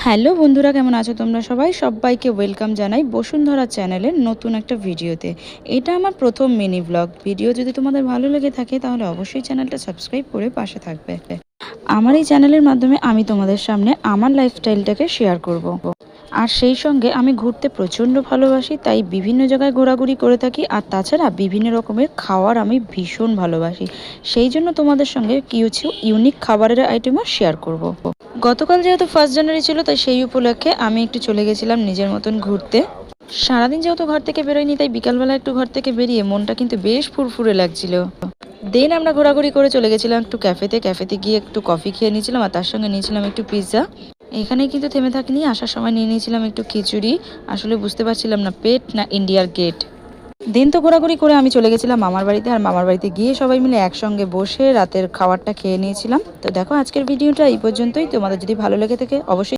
Hello বন্ধুরা, কেমন আছো তোমরা? সবাইকে ওয়েলকাম জানাই বসুন্ধরা চ্যানেলের নতুন একটা ভিডিওতে। এটা আমার প্রথম মিনি ব্লগ ভিডিও। যদি তোমাদের ভালো লেগে থাকে তাহলে অবশ্যই চ্যানেলটা সাবস্ক্রাইব করে পাশে থাকবে। আমার এই চ্যানেলের মাধ্যমে আমি তোমাদের সামনে আমার লাইফস্টাইলটাকে শেয়ার করব। আর সেই সঙ্গে আমি ঘুরতে প্রচণ্ড ভালোবাসি, তাই বিভিন্ন জায়গায় ঘোরাঘুরি করে থাকি। আর তাছাড়া বিভিন্ন রকমের খাওয়ার আমি ভীষণ ভালোবাসি, সেই জন্য তোমাদের সঙ্গে কিছু ইউনিক খাবারের আইটেমও শেয়ার করব। গতকাল যেহেতু 1 জানুয়ারি ছিল, তাই সেই উপলক্ষে আমি একটু চলে গেছিলাম নিজের মতন ঘুরতে। সারাদিন যেহেতু ঘর থেকে বেরোয়নি, তাই বিকালবেলা একটু ঘর থেকে বেরিয়ে মনটা কিন্তু বেশ ফুরফুরে লাগছিল। দেন আমরা ঘোরাঘুরি করে চলে গেছিলাম একটু ক্যাফেতে গিয়ে একটু কফি খেয়ে নিয়েছিলাম, আর তার সঙ্গে নিয়েছিলাম একটু পিৎজা। এখানে কিন্তু থেমে থাকিনি, আসার সময় নিয়ে নিয়েছিলাম একটু খিচুড়ি। আসলে বুঝতে পারছিলাম না পেট না ইন্ডিয়ার গেট। দিন তো ঘোরাঘুরি করে আমি চলে গেছিলাম মামার বাড়িতে, আর মামার বাড়িতে গিয়ে সবাই মিলে একসঙ্গে বসে রাতের খাবারটা খেয়ে নিয়েছিলাম। তো দেখো, আজকের ভিডিওটা এই পর্যন্তই। তোমাদের যদি ভালো লেগে থাকে অবশ্যই